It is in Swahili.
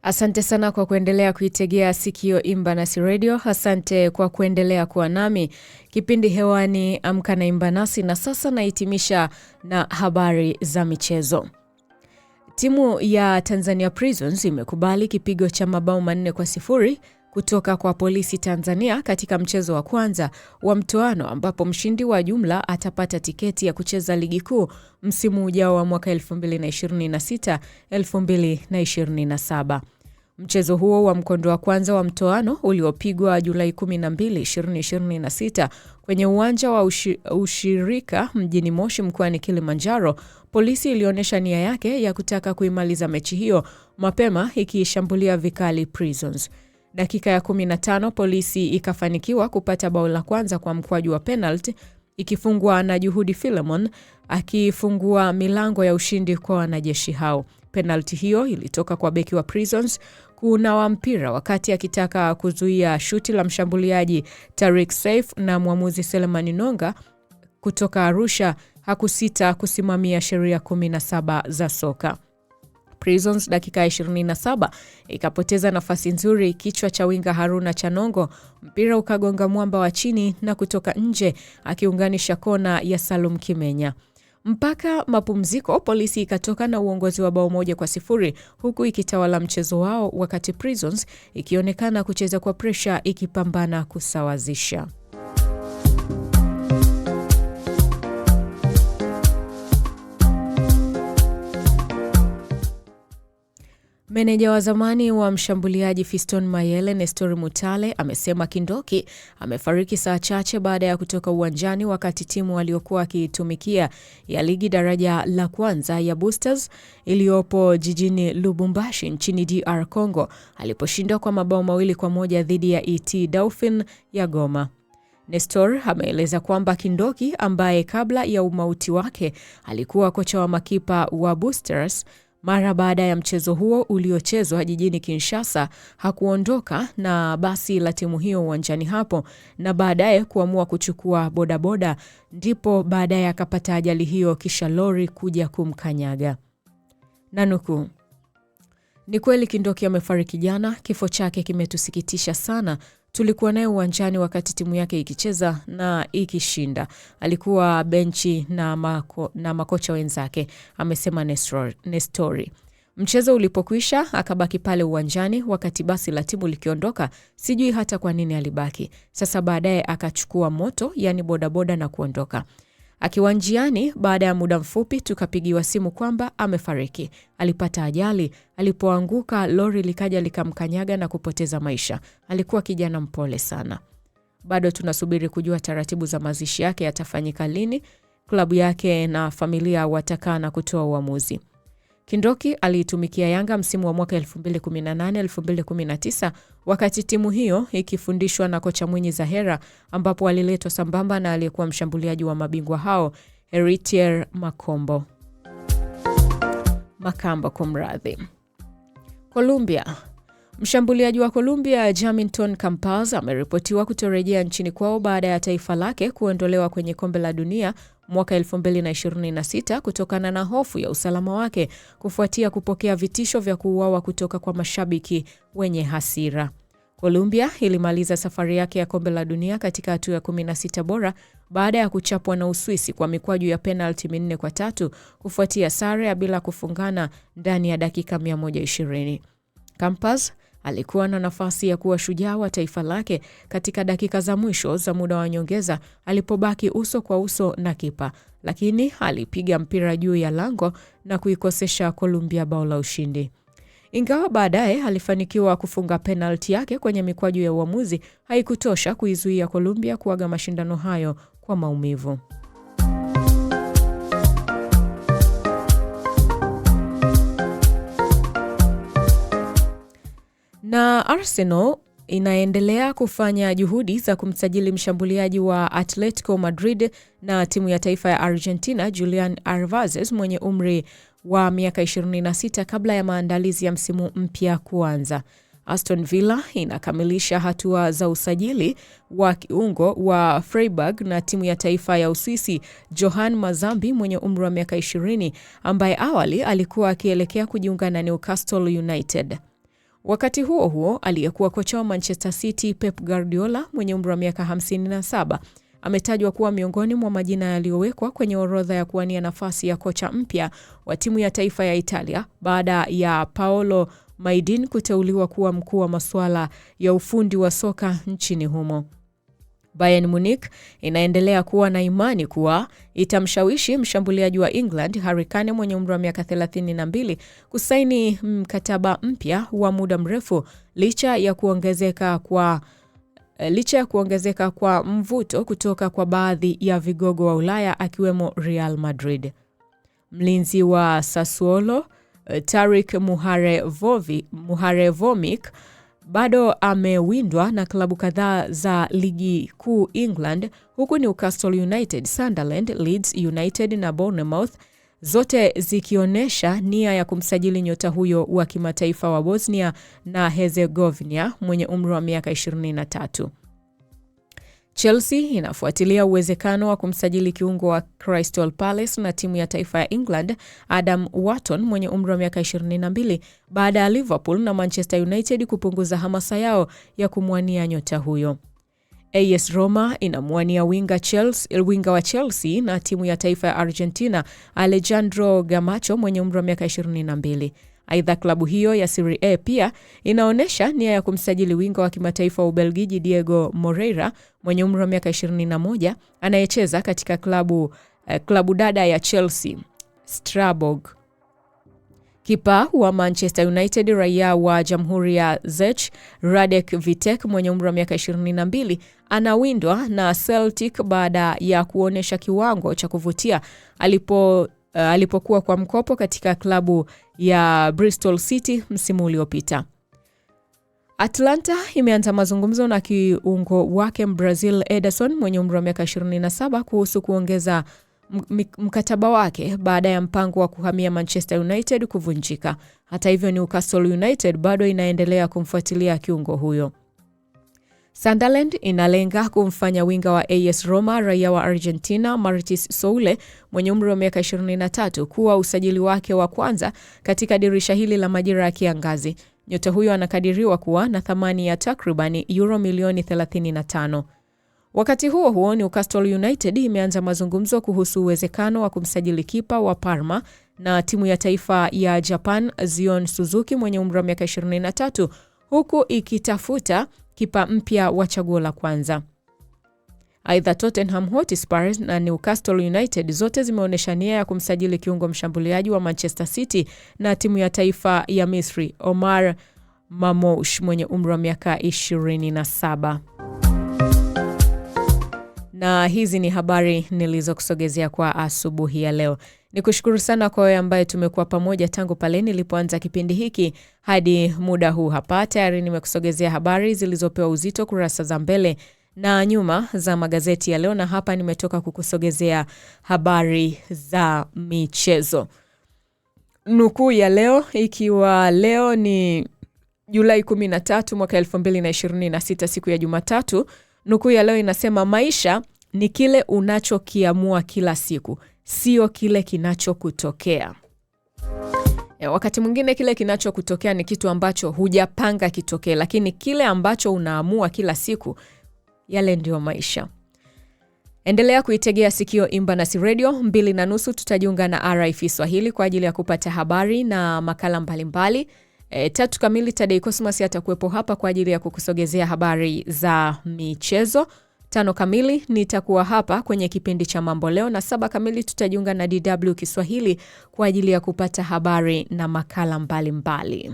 Asante sana kwa kuendelea kuitegea sikio Imba Nasi Radio. Asante kwa kuendelea kuwa nami. Kipindi hewani Amka na Imba Nasi, na sasa nahitimisha na habari za michezo. Timu ya Tanzania Prisons imekubali kipigo cha mabao 4-0 kutoka kwa Polisi Tanzania katika mchezo wa kwanza wa mtoano, ambapo mshindi wa jumla atapata tiketi ya kucheza ligi kuu msimu ujao wa mwaka 2026-2027. Mchezo huo wa mkondo wa kwanza wa mtoano uliopigwa Julai 12, 2026 kwenye uwanja wa ushirika mjini Moshi mkoani Kilimanjaro, Polisi ilionyesha nia yake ya kutaka kuimaliza mechi hiyo mapema, ikiishambulia vikali Prisons. Dakika ya 15 Polisi ikafanikiwa kupata bao la kwanza kwa mkwaju wa penalty, ikifungwa na Juhudi Philemon, akifungua milango ya ushindi kwa wanajeshi hao. Penalty hiyo ilitoka kwa beki wa Prisons kunawa mpira wakati akitaka kuzuia shuti la mshambuliaji Tariq Saif, na mwamuzi Selemani Nonga kutoka Arusha hakusita kusimamia sheria 17 za soka. Prisons dakika 27 ikapoteza nafasi nzuri, kichwa cha winga Haruna Chanongo, mpira ukagonga mwamba wa chini na kutoka nje, akiunganisha kona ya Salum Kimenya. Mpaka mapumziko Polisi ikatoka na uongozi wa bao 1-0 huku ikitawala mchezo wao, wakati Prisons ikionekana kucheza kwa pressure ikipambana kusawazisha. Meneja wa zamani wa mshambuliaji Fiston Mayele, Nestor Mutale, amesema Kindoki amefariki saa chache baada ya kutoka uwanjani wakati timu aliyokuwa akiitumikia ya ligi daraja la kwanza ya Boosters iliyopo jijini Lubumbashi nchini DR Congo aliposhindwa kwa mabao 2-1 dhidi ya ET Dauphin ya Goma. Nestor ameeleza kwamba Kindoki, ambaye kabla ya umauti wake alikuwa kocha wa makipa wa Boosters, mara baada ya mchezo huo uliochezwa jijini Kinshasa hakuondoka na basi la timu hiyo uwanjani hapo, na baadaye kuamua kuchukua bodaboda, ndipo baadaye akapata ajali hiyo kisha lori kuja kumkanyaga. Nanuku: "Ni kweli Kindoki amefariki jana, kifo chake kimetusikitisha sana. Tulikuwa naye uwanjani wakati timu yake ikicheza na ikishinda. Alikuwa benchi na makocha wenzake," amesema Nestori. Mchezo ulipokwisha akabaki pale uwanjani wakati basi la timu likiondoka, sijui hata kwa nini alibaki. Sasa baadaye akachukua moto, yani bodaboda, na kuondoka. Akiwa njiani, baada ya muda mfupi tukapigiwa simu kwamba amefariki. Alipata ajali, alipoanguka lori likaja likamkanyaga na kupoteza maisha. Alikuwa kijana mpole sana. Bado tunasubiri kujua taratibu za mazishi yake yatafanyika lini. Klabu yake na familia watakaa na kutoa uamuzi." Kindoki aliitumikia Yanga msimu wa mwaka 2018-2019 wakati timu hiyo ikifundishwa na kocha Mwinyi Zahera, ambapo aliletwa sambamba na aliyekuwa mshambuliaji wa mabingwa hao Heritier Makamba kumradhi. Colombia. Mshambuliaji wa Colombia Jaminton Campas ameripotiwa kutorejea nchini kwao baada ya taifa lake kuondolewa kwenye kombe la dunia mwaka 2026 kutokana na hofu ya usalama wake kufuatia kupokea vitisho vya kuuawa kutoka kwa mashabiki wenye hasira. Colombia ilimaliza safari yake ya kombe la dunia katika hatua ya 16 bora baada ya kuchapwa na Uswisi kwa mikwaju ya penalti 4-3 kufuatia sare ya bila kufungana ndani ya dakika 120. Campas alikuwa na nafasi ya kuwa shujaa wa taifa lake katika dakika za mwisho za muda wa nyongeza alipobaki uso kwa uso na kipa, lakini alipiga mpira juu ya lango na kuikosesha Colombia bao la ushindi. Ingawa baadaye alifanikiwa kufunga penalti yake kwenye mikwaju ya uamuzi, haikutosha kuizuia Colombia kuaga mashindano hayo kwa maumivu. Na Arsenal inaendelea kufanya juhudi za kumsajili mshambuliaji wa Atletico Madrid na timu ya taifa ya Argentina Julian Alvarez mwenye umri wa miaka 26 kabla ya maandalizi ya msimu mpya kuanza. Aston Villa inakamilisha hatua za usajili wa kiungo wa Freiburg na timu ya taifa ya Uswisi Johan Mazambi mwenye umri wa miaka 20 ambaye awali alikuwa akielekea kujiunga na Newcastle United. Wakati huo huo, aliyekuwa kocha wa Manchester City Pep Guardiola mwenye umri wa miaka 57 ametajwa kuwa miongoni mwa majina yaliyowekwa kwenye orodha ya kuwania nafasi ya kocha mpya wa timu ya taifa ya Italia baada ya Paolo Maldini kuteuliwa kuwa mkuu wa masuala ya ufundi wa soka nchini humo. Bayern Munich inaendelea kuwa na imani kuwa itamshawishi mshambuliaji wa England Harry Kane mwenye umri wa miaka 32 kusaini mkataba mpya wa muda mrefu licha ya kuongezeka kwa mvuto kutoka kwa baadhi ya vigogo wa Ulaya akiwemo Real Madrid. Mlinzi wa Sassuolo Tarik Muharevomic bado amewindwa na klabu kadhaa za ligi kuu England, huku Newcastle United, Sunderland, Leeds United na Bournemouth zote zikionyesha nia ya kumsajili nyota huyo wa kimataifa wa Bosnia na Herzegovina mwenye umri wa miaka 23. Chelsea inafuatilia uwezekano wa kumsajili kiungo wa Crystal Palace na timu ya taifa ya England Adam Wharton mwenye umri wa miaka 22 baada ya Liverpool na Manchester United kupunguza hamasa yao ya kumwania nyota huyo. AS Roma inamwania winga wa Chelsea na timu ya taifa ya Argentina Alejandro Garnacho mwenye umri wa miaka 22. Aidha, klabu hiyo ya Serie A pia inaonesha nia ya kumsajili winga wa kimataifa wa Ubelgiji Diego Moreira mwenye umri wa miaka 21 anayecheza katika klabu dada ya Chelsea, Strasbourg. Kipa wa Manchester United raia wa Jamhuri ya Czech Radek Vitek mwenye umri wa miaka 22 anawindwa na Celtic baada ya kuonesha kiwango cha kuvutia alipokuwa kwa mkopo katika klabu ya Bristol City msimu uliopita. Atlanta imeanza mazungumzo na kiungo wake Brazil Ederson mwenye umri wa miaka 27 kuhusu kuongeza mkataba wake baada ya mpango wa kuhamia Manchester United kuvunjika. Hata hivyo, Newcastle United bado inaendelea kumfuatilia kiungo huyo. Sunderland inalenga kumfanya winga wa AS Roma raia wa Argentina Martis Soule mwenye umri wa miaka 23 kuwa usajili wake wa kwanza katika dirisha hili la majira ya kiangazi. Nyota huyo anakadiriwa kuwa na thamani ya takriban euro milioni 35. Wakati huo huo, Newcastle United imeanza mazungumzo kuhusu uwezekano wa kumsajili kipa wa Parma na timu ya taifa ya Japan Zion Suzuki mwenye umri wa miaka 23 huku ikitafuta kipa mpya wa chaguo la kwanza. Aidha, Tottenham Hotspur na Newcastle United zote zimeonyesha nia ya kumsajili kiungo mshambuliaji wa Manchester City na timu ya taifa ya Misri Omar Mamouche mwenye umri wa miaka 27. Na hizi ni habari nilizokusogezea kwa asubuhi ya leo. Nikushukuru sana kwa wewe ambaye tumekuwa pamoja tangu pale nilipoanza kipindi hiki hadi muda huu hapa. Tayari nimekusogezea habari zilizopewa uzito kurasa za mbele na nyuma za magazeti ya leo, na hapa nimetoka kukusogezea habari za michezo. Nukuu ya leo, ikiwa leo ni Julai 13 mwaka 2026, siku ya Jumatatu. Nukuu ya leo inasema, maisha ni kile unachokiamua kila siku, sio kile kinachokutokea. Wakati mwingine kile kinachokutokea ni kitu ambacho hujapanga kitokee, lakini kile ambacho unaamua kila siku, yale ndio maisha. Endelea kuitegea sikio Imbanasi Radio. 2:30 tutajiunga na RFI Swahili kwa ajili ya kupata habari na makala mbalimbali. 3 kamili Tadei Cosmas atakuwepo hapa kwa ajili ya kukusogezea habari za michezo. 5 kamili nitakuwa hapa kwenye kipindi cha Mambo Leo, na 7 kamili tutajiunga na DW Kiswahili kwa ajili ya kupata habari na makala mbalimbali.